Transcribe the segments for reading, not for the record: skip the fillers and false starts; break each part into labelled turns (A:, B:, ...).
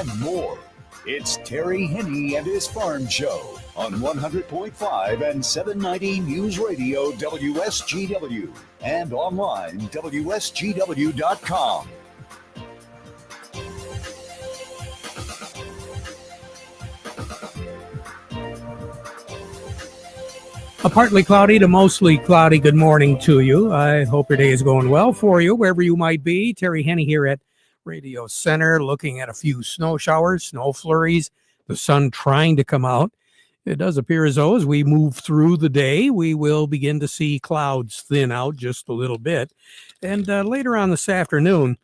A: and more. It's Terry Henne and his Farm Show on 100.5 and 790 News Radio WSGW and online WSGW.com.
B: A partly cloudy to mostly cloudy good morning to you. I hope your day is going well for you, wherever you might be. Terry Henne here at Radio Center, looking at a few snow showers, snow flurries, the sun trying to come out. It does appear as though as we move through the day, we will begin to see clouds thin out just a little bit. And later on this afternoon,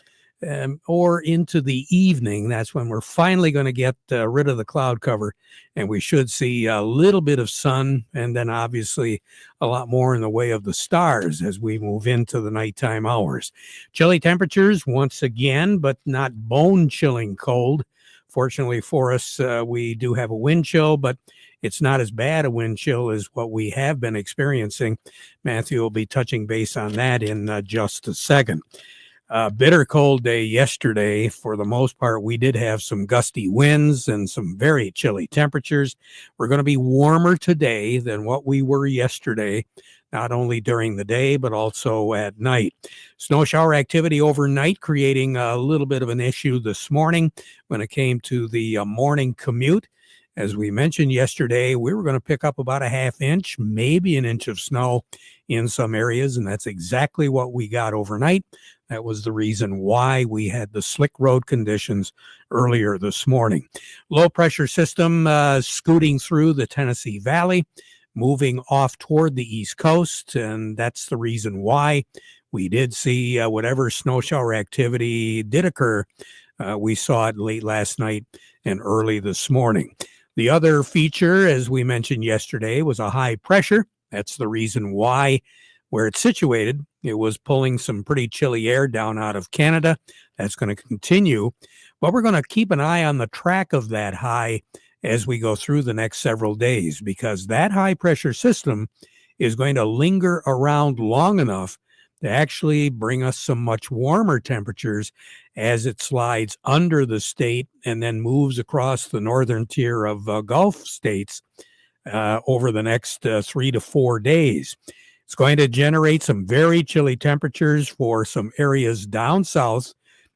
B: or into the evening, that's when we're finally going to get rid of the cloud cover, and we should see a little bit of sun, and then obviously a lot more in the way of the stars as we move into the nighttime hours. Chilly temperatures once again, but not bone-chilling cold. Fortunately for us, we do have a wind chill, but it's not as bad a wind chill as what we have been experiencing. Matthew will be touching base on that in just a second. Bitter cold day yesterday. For the most part, we did have some gusty winds and some very chilly temperatures. We're going to be warmer today than what we were yesterday, not only during the day, but also at night. Snow shower activity overnight, creating a little bit of an issue this morning when it came to the morning commute. As we mentioned yesterday, we were going to pick up about a half inch, maybe an inch of snow in some areas, and that's exactly what we got overnight. That was the reason why we had the slick road conditions earlier this morning. Low pressure system scooting through the Tennessee Valley, moving off toward the East Coast, and that's the reason why we did see whatever snow shower activity did occur. We saw it late last night and early this morning. The other feature, as we mentioned yesterday, was a high pressure. That's the reason why, where it's situated, it was pulling some pretty chilly air down out of Canada. That's going to continue, but we're going to keep an eye on the track of that high as we go through the next several days, because that high pressure system is going to linger around long enough to actually bring us some much warmer temperatures as it slides under the state and then moves across the northern tier of Gulf states over the next 3 to 4 days. It's going to generate some very chilly temperatures for some areas down south.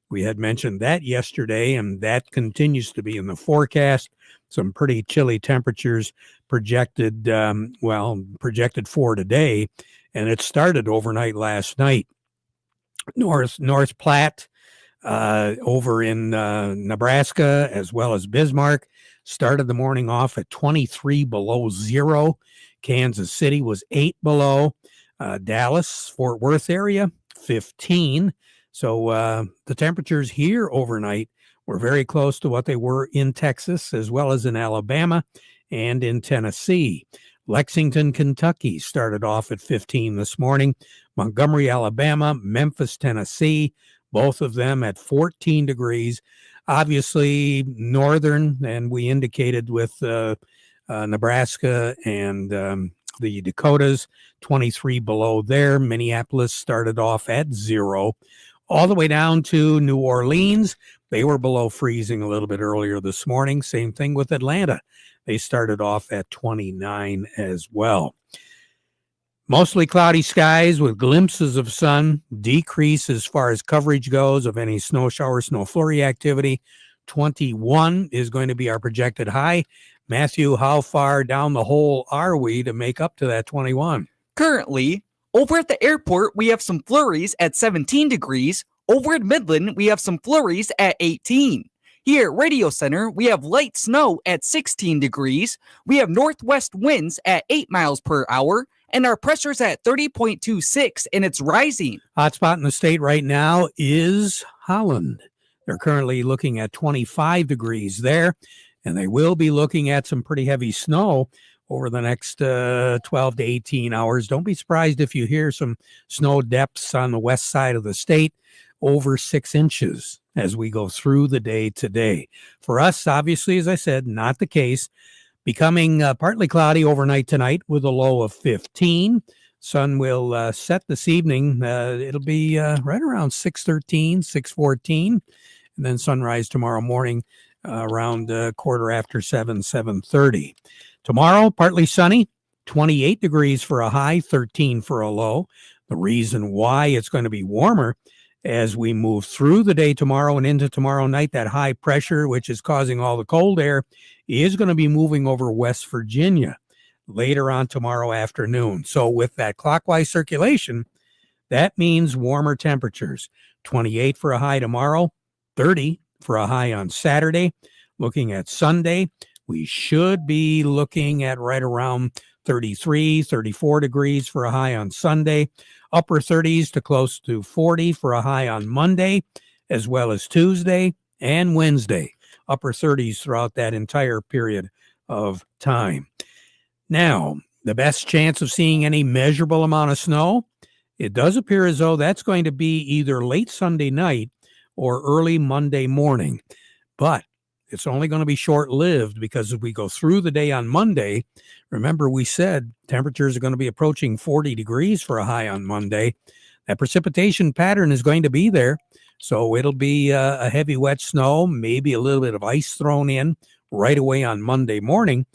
B: We had mentioned that yesterday, and that continues to be in the forecast. Some pretty chilly temperatures projected, projected for today, and it started overnight last night. North Platte, over in Nebraska, as well as Bismarck, started the morning off at 23 below zero. Kansas City was 8 below. Dallas, Fort Worth area, 15. So the temperatures here overnight were very close to what they were in Texas, as well as in Alabama and in Tennessee. Lexington, Kentucky started off at 15 this morning. Montgomery, Alabama, Memphis, Tennessee, both of them at 14 degrees. Obviously, northern, and we indicated with Nebraska and the Dakotas, 23 below there. Minneapolis started off at 0. All the way down to New Orleans. They were below freezing a little bit earlier this morning. Same thing with Atlanta. They started off at 29 as well. Mostly cloudy skies with glimpses of sun. Decrease as far as coverage goes of any snow shower, snow flurry activity. 21 is going to be our projected high. Matthew, how far down the hole are we to make up to that 21?
C: Currently, over at the airport, we have some flurries at 17 degrees. Over at Midland, we have some flurries at 18. Here at Radio Center, we have light snow at 16 degrees. We have northwest winds at 8 miles per hour, and our pressure's at 30.26, and it's rising.
B: Hotspot in the state right now is Holland. They're currently looking at 25 degrees there, and they will be looking at some pretty heavy snow over the next 12 to 18 hours. Don't be surprised if you hear some snow depths on the west side of the state, over 6 inches as we go through the day today. For us, obviously, as I said, not the case. Becoming partly cloudy overnight tonight with a low of 15. Sun will set this evening. It'll be right around 6:13, 6:14. And then sunrise tomorrow morning around quarter after 7:30. Tomorrow, partly sunny, 28 degrees for a high, 13 for a low. The reason why it's going to be warmer as we move through the day tomorrow and into tomorrow night, that high pressure, which is causing all the cold air, is going to be moving over West Virginia later on tomorrow afternoon. So with that clockwise circulation, that means warmer temperatures. 28 for a high tomorrow, 30 for a high on Saturday. Looking at Sunday, we should be looking at right around 33, 34 degrees for a high on Sunday. Upper 30s to close to 40 for a high on Monday, as well as Tuesday and Wednesday. Upper 30s throughout that entire period of time. Now, the best chance of seeing any measurable amount of snow, it does appear as though that's going to be either late Sunday night or early Monday morning. But it's only going to be short-lived because if we go through the day on Monday, remember we said temperatures are going to be approaching 40 degrees for a high on Monday. That precipitation pattern is going to be there. So it'll be a heavy wet snow, maybe a little bit of ice thrown in right away on Monday morning.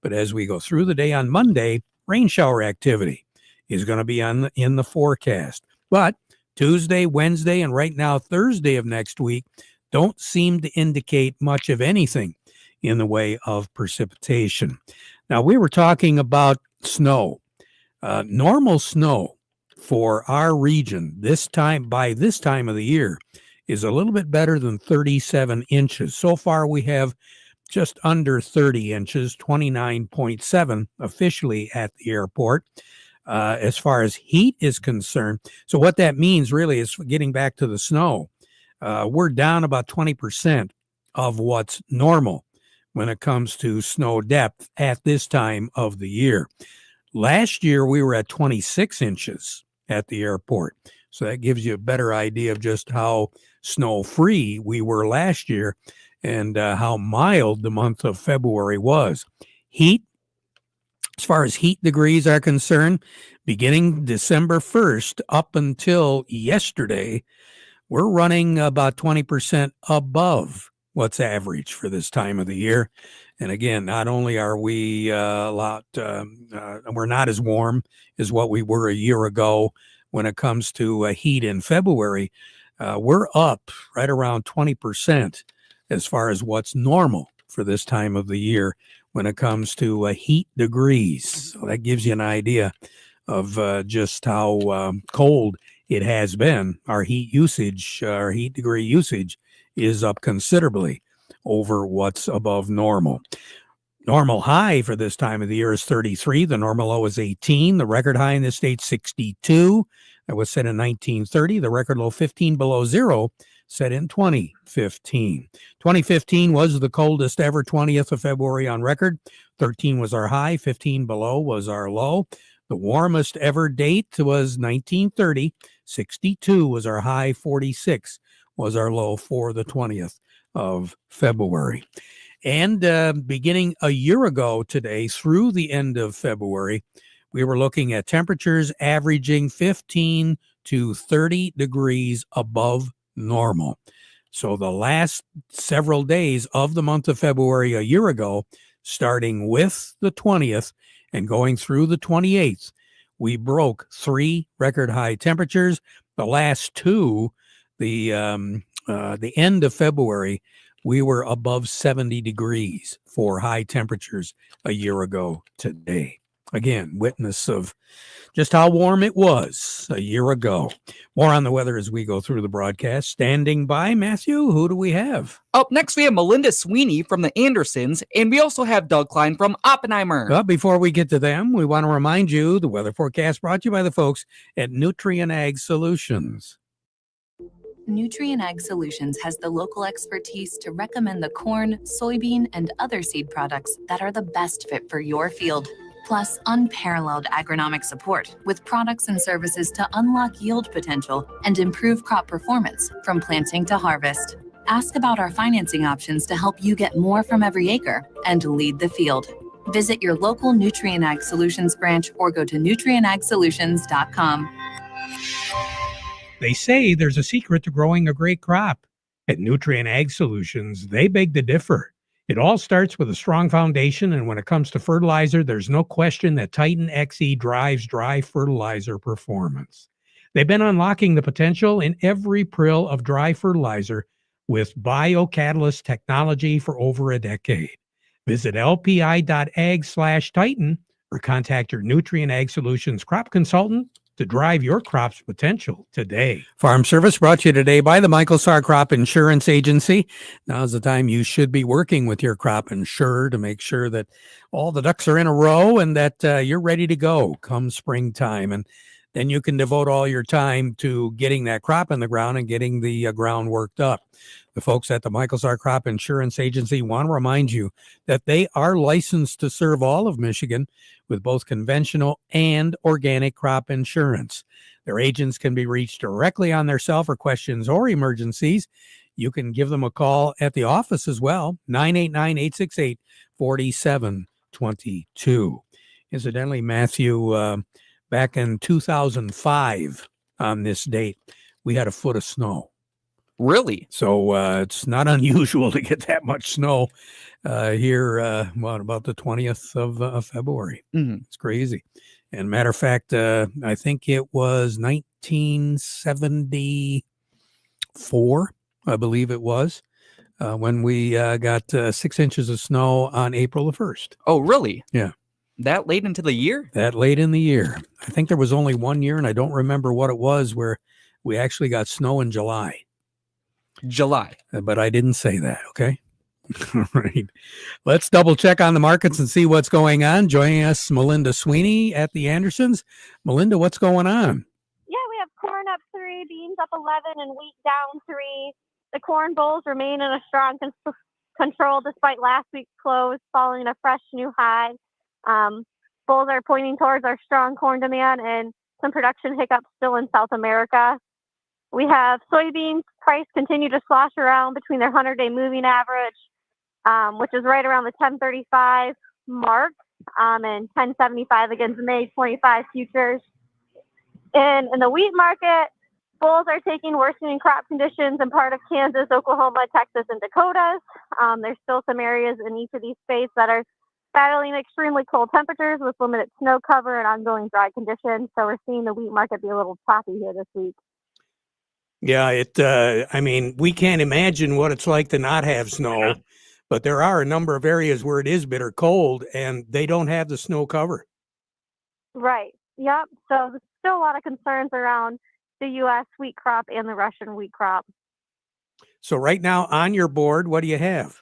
B: But as we go through the day on Monday, rain shower activity is going to be in the forecast. But Tuesday, Wednesday, and right now Thursday of next week don't seem to indicate much of anything in the way of precipitation. Now, we were talking about snow. Normal snow for our region by this time of the year is a little bit better than 37 inches. So far, we have just under 30 inches, 29.7 officially at the airport. As far as heat is concerned, so what that means really is, getting back to the snow, we're down about 20% of what's normal when it comes to snow depth at this time of the year. Last year, we were at 26 inches at the airport. So that gives you a better idea of just how snow-free we were last year and how mild the month of February was. Heat, as far as heat degrees are concerned, beginning December 1st up until yesterday, we're running about 20% above what's average for this time of the year. And again, not only are we we're not as warm as what we were a year ago when it comes to heat in February, we're up right around 20% as far as what's normal for this time of the year when it comes to heat degrees. So that gives you an idea of just how cold it has been. Our heat degree usage is up considerably over what's above normal. Normal high for this time of the year is 33. The normal low is 18. The record high in the state, 62. That was set in 1930. The record low, 15 below zero, set in 2015. 2015 was the coldest ever 20th of February on record. 13 was our high. 15 below was our low. The warmest ever date was 1930. 62 was our high. 46 was our low for the 20th of February. And beginning a year ago today through the end of February, we were looking at temperatures averaging 15 to 30 degrees above normal. So the last several days of the month of February a year ago, starting with the 20th and going through the 28th, we broke 3 record high temperatures. The last 2, the end of February, we were above 70 degrees for high temperatures a year ago today. Again, witness of just how warm it was a year ago. More on the weather as we go through the broadcast. Standing by, Matthew, who do we have?
C: Up next, we have Melinda Sweeney from the Andersons, and we also have Doug Klein from Oppenheimer.
B: Well, before we get to them, we want to remind you the weather forecast brought to you by the folks at Nutrien Ag Solutions.
D: Nutrien Ag Solutions has the local expertise to recommend the corn, soybean, and other seed products that are the best fit for your field. Plus, unparalleled agronomic support with products and services to unlock yield potential and improve crop performance from planting to harvest. Ask about our financing options to help you get more from every acre and lead the field. Visit your local Nutrien Ag Solutions branch or go to nutrienagsolutions.com.
B: They say there's a secret to growing a great crop. At Nutrient Ag Solutions, they beg to differ. It all starts with a strong foundation, and when it comes to fertilizer, there's no question that Titan XE drives dry fertilizer performance. They've been unlocking the potential in every prill of dry fertilizer with biocatalyst technology for over a decade. Visit lpi.ag/Titan or contact your Nutrient Ag Solutions crop consultant to drive your crop's potential today. Farm Service brought to you today by the Michael Sarr Crop Insurance Agency. Now's the time you should be working with your crop insurer to make sure that all the ducks are in a row and that you're ready to go come springtime. And then you can devote all your time to getting that crop in the ground and getting the ground worked up. The folks at the Michael Sarr Crop Insurance Agency want to remind you that they are licensed to serve all of Michigan with both conventional and organic crop insurance. Their agents can be reached directly on their cell for questions or emergencies. You can give them a call at the office as well, 989-868-4722. Incidentally, Matthew, back in 2005 on this date, we had a foot of snow.
C: Really?
B: So it's not unusual to get that much snow here, about the 20th of February.
C: Mm-hmm.
B: It's crazy. And matter of fact, I think it was 1974, I believe it was, when we got 6 inches of snow on April the 1st.
C: Oh, really?
B: Yeah.
C: That late into the year?
B: That late in the year. I think there was only one year, and I don't remember what it was, where we actually got snow in July. But I didn't say that, okay? All right. Let's double check on the markets and see what's going on. Joining us, Melinda Sweeney at the Andersons. Melinda, what's going on?
E: Yeah, we have corn up 3, beans up 11, and wheat down 3. The corn bulls remain in a strong control despite last week's close, following a fresh new high. Bulls are pointing towards our strong corn demand and some production hiccups still in South America. We have soybeans price continue to slosh around between their 100-day moving average, which is right around the 1035 mark, and 1075 against May 25 futures. And in the wheat market, bulls are taking worsening crop conditions in part of Kansas, Oklahoma, Texas, and Dakotas. There's still some areas in each of these states that are battling extremely cold temperatures with limited snow cover and ongoing dry conditions. So we're seeing the wheat market be a little choppy here this week.
B: Yeah, we can't imagine what it's like to not have snow, but there are a number of areas where it is bitter cold and they don't have the snow cover.
E: Right. Yep. So there's still a lot of concerns around the U.S. wheat crop and the Russian wheat crop.
B: So right now on your board, what do you have?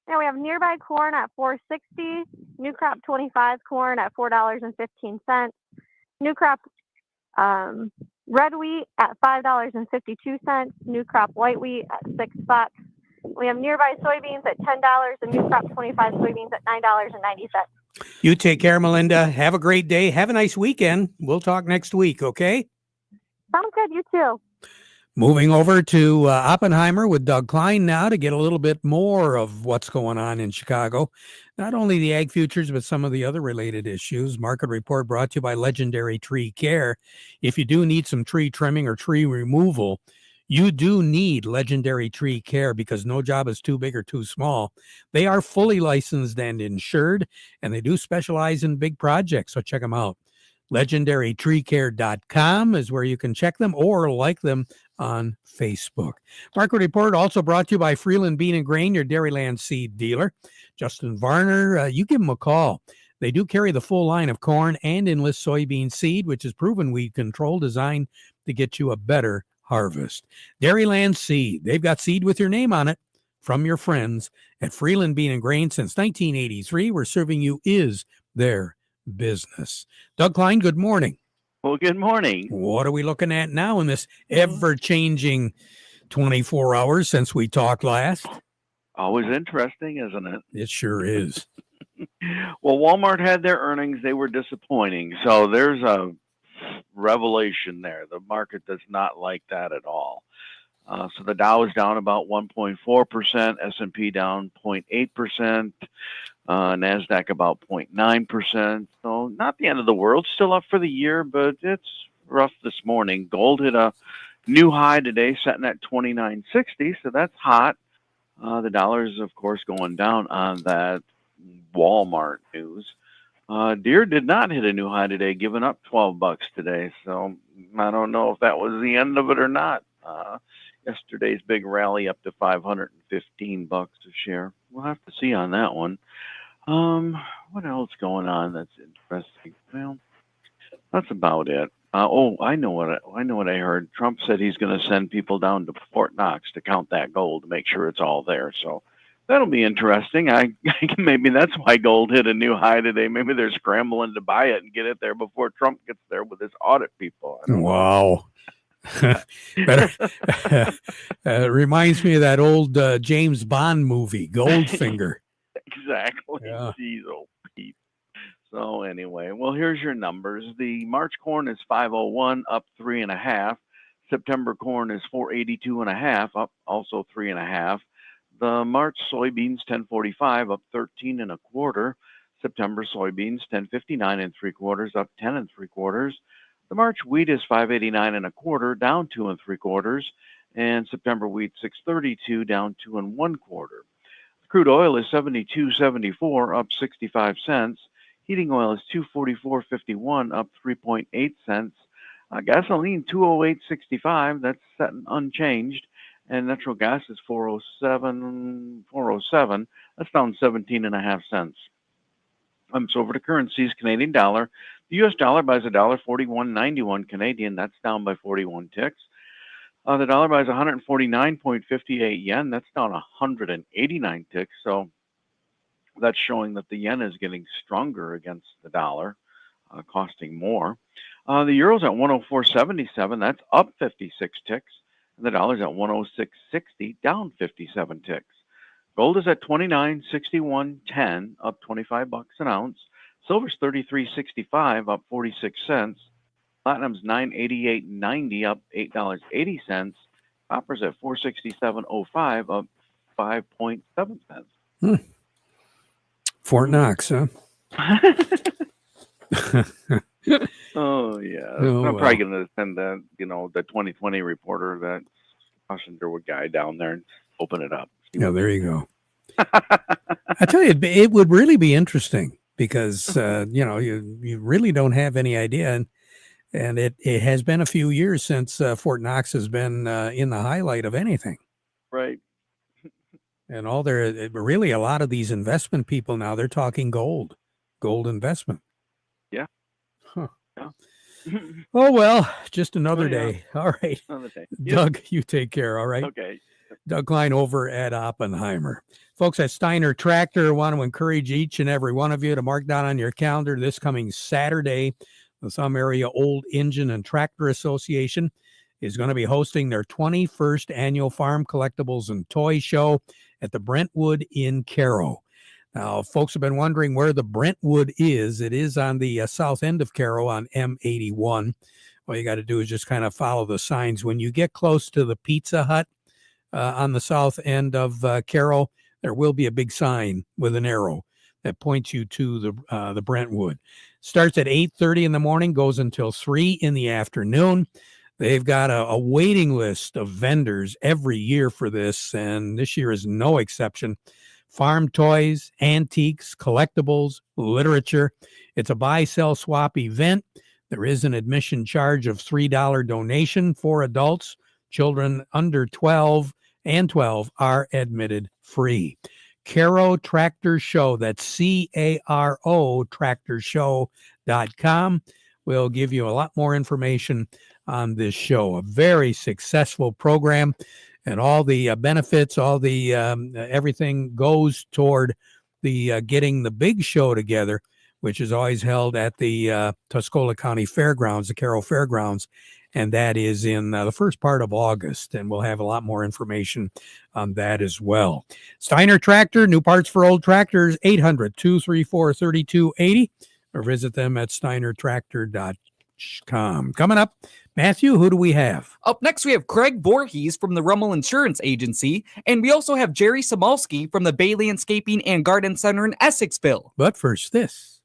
E: Now we have nearby corn at $4.60, new crop 25 corn at $4.15, new crop red wheat at $5.52, new crop white wheat at $6. We have nearby soybeans at $10 and new crop 25 soybeans at $9.90.
B: You take care, Melinda. Have a great day. Have a nice weekend. We'll talk next week, okay?
E: Sounds good. You too.
B: Moving over to Oppenheimer with Doug Klein now to get a little bit more of what's going on in Chicago. Not only the ag futures, but some of the other related issues. Market report brought to you by Legendary Tree Care. If you do need some tree trimming or tree removal, you do need Legendary Tree Care because no job is too big or too small. They are fully licensed and insured, and they do specialize in big projects, so check them out. LegendaryTreeCare.com is where you can check them or like them on Facebook. Market report also brought to you by Freeland Bean and Grain, your Dairyland seed dealer. Justin Varner, you give them a call. They do carry the full line of corn and enlist soybean seed, which is proven weed control designed to get you a better harvest. Dairyland Seed, they've got seed with your name on it from your friends at Freeland Bean and Grain since 1983. Where serving you is their business. Doug Klein, good morning.
F: Well, good morning.
B: What are we looking at now in this ever-changing 24 hours since we talked last?
F: Always interesting, isn't it?
B: It sure is.
F: Well, Walmart had their earnings. They were disappointing. So there's a revelation there. The market does not like that at all. So the Dow is down about 1.4%, S&P down 0.8%, NASDAQ about 0.9%. So not the end of the world. Still up for the year, but it's rough this morning. Gold hit a New high today, setting at 29.60, so that's hot. The dollar is, of course, going down on that Walmart news. Deere did not hit a new high today, giving up $12 today. So I don't know if that was the end of it or not. Yesterday's big rally up to $515 a share. We'll have to see on that one. What else going on that's interesting? Well, that's about it. I know what I heard. Trump said he's going to send people down to Fort Knox to count that gold to make sure it's all there. So that'll be interesting. Maybe that's why gold hit a new high today. Maybe they're scrambling to buy it and get it there before Trump gets there with his audit people.
B: Wow. It reminds me of that old James Bond movie, Goldfinger.
F: Exactly.
B: Yeah.
F: Jeez, oh Pete. So anyway, well, here's your numbers. The March corn is 501, up 3.5. September corn is 482.5, up also 3.5. The March soybeans 1045, up 13.25. September soybeans 1059 3/4, up 10 3/4. The March wheat is 589 1/4, down 2 3/4, and September wheat 632, down 2 1/4. Crude oil is 72.74, up 65 cents. Heating oil is 244.51, up 3.8 cents. Gasoline 208.65, that's setting unchanged. And natural gas is 407, that's down 17.5 cents. So over to currencies, Canadian dollar. The U.S. dollar buys $1.4191 Canadian, that's down by 41 ticks. The dollar buys 149.58 yen, that's down 189 ticks. So that's showing that the yen is getting stronger against the dollar, costing more. The euro's at 104.77, that's up 56 ticks. And the dollar's at 106.60, down 57 ticks. Gold is at 29.6110, up $25 an ounce. Silver's 33.65, up 46 cents. Platinum's 988.90, up $8.80. Copper's at 467.05, up 5.7 cents.
B: Fort Knox, huh?
F: Oh yeah, I'm probably going to send the 2020 reporter, that Washington guy down there, and open it up.
B: Yeah, there you go. I tell you, it would really be interesting because you really don't have any idea, and it has been a few years since Fort Knox has been in the highlight of anything.
F: Right.
B: And really a lot of these investment people now, they're talking gold investment.
F: Yeah.
B: Huh.
F: Yeah.
B: Oh, well, just another day. All right.
F: Another day.
B: Doug, you take care. All right.
F: Okay.
B: Doug Klein over at Oppenheimer. Folks at Steiner Tractor want to encourage each and every one of you to mark down on your calendar this coming Saturday. The Thumb Area Old Engine and Tractor Association is going to be hosting their 21st annual Farm Collectibles and Toy Show at the Brentwood in Caro. Now, folks have been wondering where the Brentwood is. It is on the south end of Caro on M81. All you got to do is just kind of follow the signs. When you get close to the Pizza Hut on the south end of Caro, there will be a big sign with an arrow that points you to the Brentwood. Starts at 8:30 in the morning, goes until 3 in the afternoon. They've got a waiting list of vendors every year for this, and this year is no exception. Farm toys, antiques, collectibles, literature. It's a buy, sell, swap event. There is an admission charge of $3 donation for adults. Children under 12 and 12 are admitted free. Caro Tractor Show, that's CARO tractorshow.com. We'll give you a lot more information on this show. A very successful program, and all the benefits, all the everything goes toward the getting the big show together, which is always held at the Tuscola County Fairgrounds, the Caro Fairgrounds, and that is in the first part of August, and we'll have a lot more information on that as well. Steiner Tractor, new parts for old tractors, 800-234-3280, or visit them at steinertractor.com. Coming up, Matthew, who do we have?
C: Up next, we have Craig Voorhees from the Rummel Insurance Agency, and we also have Jerry Samalski from the Bay Landscaping and Garden Center in Essexville.
B: But first, this.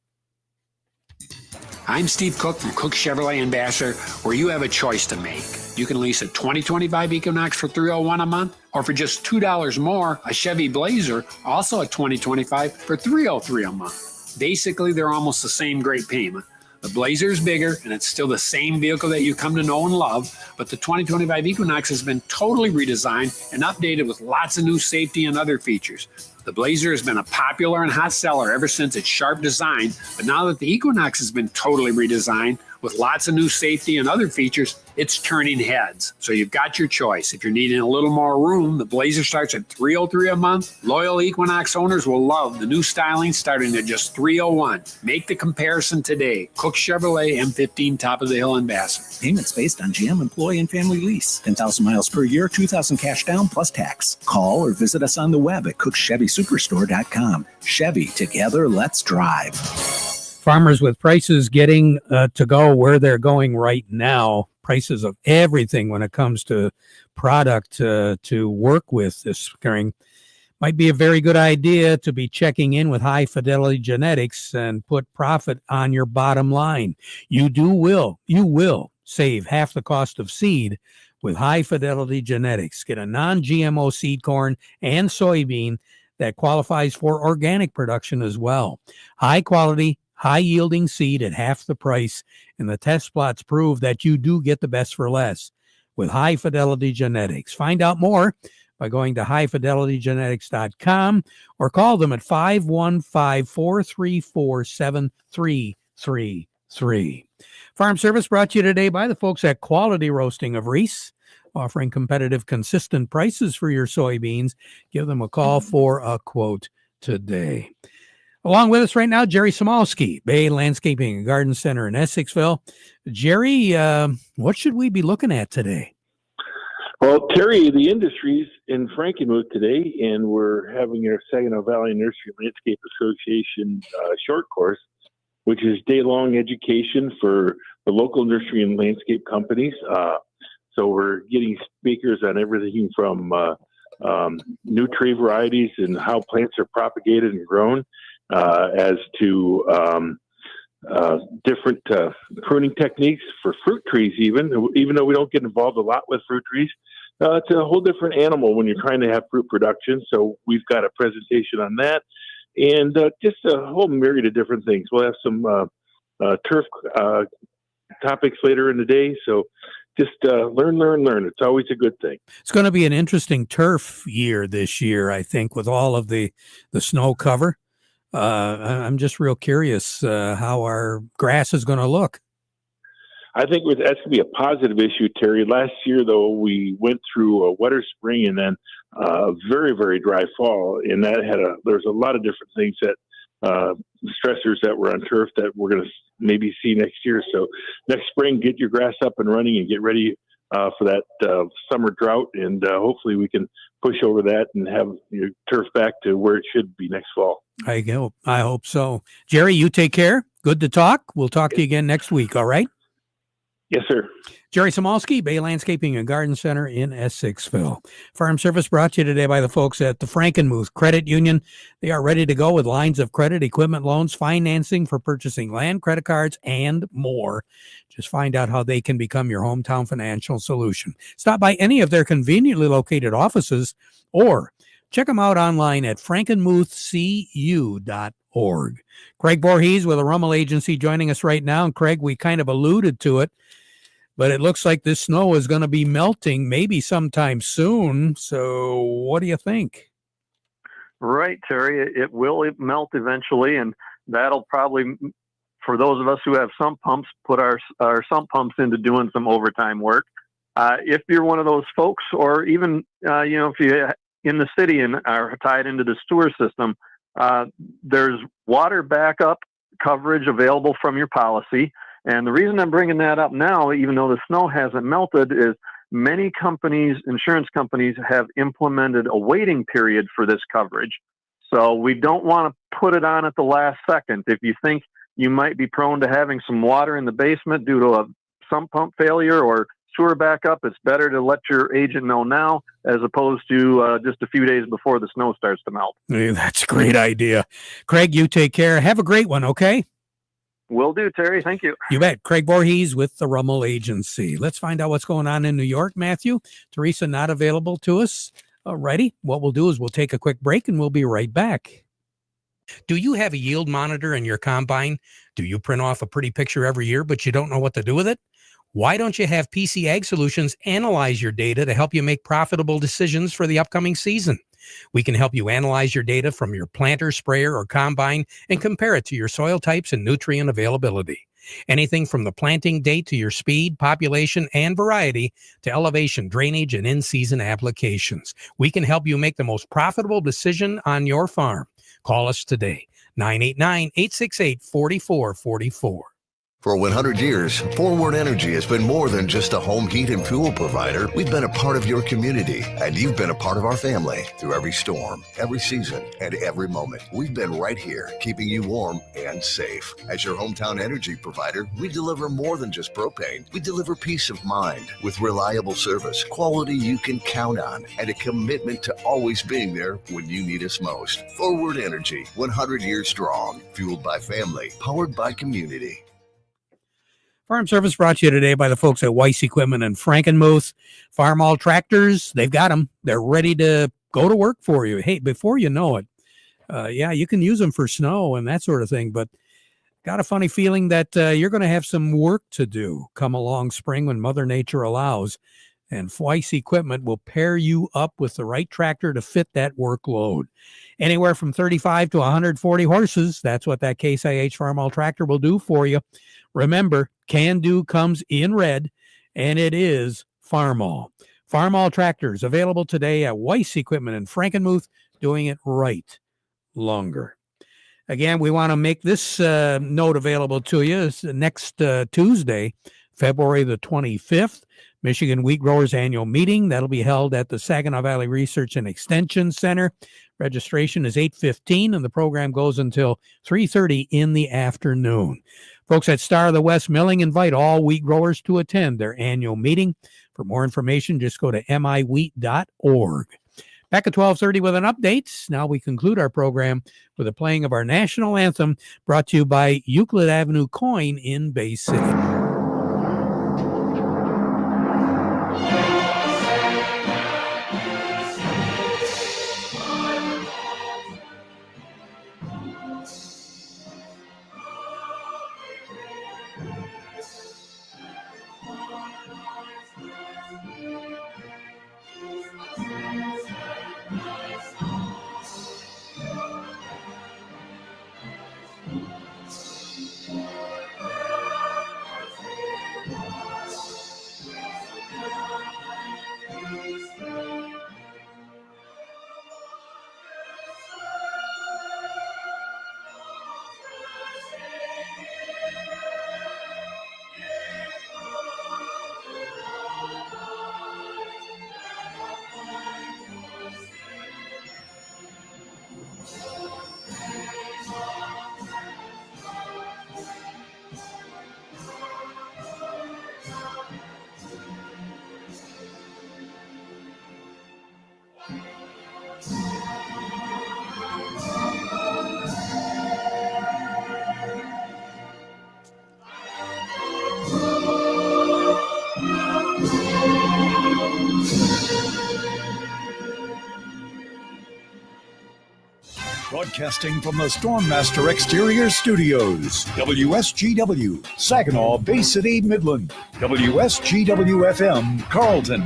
G: I'm Steve Cook from Cook Chevrolet Ambassador, where you have a choice to make. You can lease a 2025 Equinox for $301 a month, or for just $2 more, a Chevy Blazer, also a 2025, for $303 a month. Basically, they're almost the same great payment. The Blazer is bigger, and it's still the same vehicle that you come to know and love, but the 2025 Equinox has been totally redesigned and updated with lots of new safety and other features. The Blazer has been a popular and hot seller ever since its sharp design, but now that the Equinox has been totally redesigned with lots of new safety and other features, it's turning heads. So you've got your choice. If you're needing a little more room, the Blazer starts at $303 a month. Loyal Equinox owners will love the new styling starting at just $301. Make the comparison today. Cook Chevrolet M15 Top of the Hill Ambassador.
H: Payments based on GM employee and family lease. 10,000 miles per year, $2,000 cash down plus tax. Call or visit us on the web at cookchevysuperstore.com. Chevy, together, let's drive.
B: Farmers with prices getting to go where they're going right now, prices of everything when it comes to product to work with this spring, might be a very good idea to be checking in with High Fidelity Genetics and put profit on your bottom line. You will save half the cost of seed with High Fidelity Genetics. Get a non-GMO seed corn and soybean that qualifies for organic production as well. High quality, high-yielding seed at half the price, and the test plots prove that you do get the best for less with High Fidelity Genetics. Find out more by going to highfidelitygenetics.com or call them at 515-434-7333. Farm Service brought to you today by the folks at Quality Roasting of Reese, offering competitive, consistent prices for your soybeans. Give them a call for a quote today. Along with us right now, Jerry Samolsky, Bay Landscaping and Garden Center in Essexville. Jerry, what should we be looking at today?
I: Well, Terry, the industry's in Frankenmuth today, and we're having our Saginaw Valley Nursery Landscape Association short course, which is day-long education for the local nursery and landscape companies. So we're getting speakers on everything from new tree varieties and how plants are propagated and grown, as to different pruning techniques for fruit trees, even though we don't get involved a lot with fruit trees. It's a whole different animal when you're trying to have fruit production. So we've got a presentation on that, and just a whole myriad of different things. We'll have some turf topics later in the day. So just learn. It's always a good thing.
B: It's going to be an interesting turf year this year, I think, with all of the snow cover. I'm just real curious how our grass is going to look.
I: I think that's going to be a positive issue, Terry. Last year, though, we went through a wetter spring and then a very, very dry fall, and that there's a lot of different things that stressors that were on turf that we're going to maybe see next year. So next spring, get your grass up and running and get ready for that summer drought, and hopefully we can push over that and have your turf back to where it should be next fall.
B: I hope so. Jerry, you take care. Good to talk. We'll talk to you again next week, all right?
I: Yes, sir.
B: Jerry Samolsky, Bay Landscaping and Garden Center in Essexville. Farm Service brought to you today by the folks at the Frankenmuth Credit Union. They are ready to go with lines of credit, equipment loans, financing for purchasing land, credit cards, and more. Just find out how they can become your hometown financial solution. Stop by any of their conveniently located offices or check them out online at frankenmuthcu.org. Craig Voorhees with a Rummel Agency joining us right now. And Craig, we kind of alluded to it, but it looks like this snow is going to be melting maybe sometime soon. So what do you think?
J: Right, Terry. It will melt eventually, and that'll probably, for those of us who have sump pumps, put our sump pumps into doing some overtime work. If you're one of those folks, or even, if you're in the city and are tied into the sewer system, there's water backup coverage available from your policy. And the reason I'm bringing that up now, even though the snow hasn't melted, is many companies, insurance companies, have implemented a waiting period for this coverage. So we don't want to put it on at the last second. If you think you might be prone to having some water in the basement due to a sump pump failure or sewer backup, it's better to let your agent know now as opposed to just a few days before the snow starts to melt.
B: Hey, that's a great idea. Craig, you take care. Have a great one, okay?
J: Will do, Terry. Thank you.
B: You bet. Craig Voorhees with the Rummel Agency. Let's find out what's going on in New York, Matthew. Teresa not available to us. Alrighty. What we'll do is we'll take a quick break and we'll be right back. Do you have a yield monitor in your combine? Do you print off a pretty picture every year, but you don't know what to do with it? Why don't you have PC Ag Solutions analyze your data to help you make profitable decisions for the upcoming season? We can help you analyze your data from your planter, sprayer, or combine and compare it to your soil types and nutrient availability. Anything from the planting date to your speed, population, and variety to elevation, drainage, and in-season applications. We can help you make the most profitable decision on your farm. Call us today, 989-868-4444.
K: For 100 years, Forward Energy has been more than just a home heat and fuel provider. We've been a part of your community, and you've been a part of our family through every storm, every season, and every moment. We've been right here, keeping you warm and safe. As your hometown energy provider, we deliver more than just propane. We deliver peace of mind with reliable service, quality you can count on, and a commitment to always being there when you need us most. Forward Energy, 100 years strong, fueled by family, powered by community.
B: Farm Service brought to you today by the folks at Weiss Equipment and Frankenmuth. Farm All Tractors, they've got them. They're ready to go to work for you. Hey, before you know it, you can use them for snow and that sort of thing, but got a funny feeling that you're going to have some work to do come along spring when Mother Nature allows. And Weiss Equipment will pair you up with the right tractor to fit that workload. Anywhere from 35 to 140 horses, that's what that Case IH Farm All Tractor will do for you. Remember, Can Do comes in red, and it is Farm All. Farm All Tractors available today at Weiss Equipment in Frankenmuth, doing it right longer. Again, we want to make this note available to you. It's next Tuesday, February the 25th, Michigan Wheat Growers Annual Meeting. That'll be held at the Saginaw Valley Research and Extension Center. Registration is 8:15, and the program goes until 3:30 in the afternoon. Folks at Star of the West Milling invite all wheat growers to attend their annual meeting. For more information, just go to miwheat.org. Back at 12:30 with an update. Now we conclude our program with a playing of our national anthem, brought to you by Euclid Avenue Coin in Bay City.
A: Broadcasting from the Stormmaster Exterior Studios, WSGW, Saginaw, Bay City, Midland, WSGW-FM, Carlton.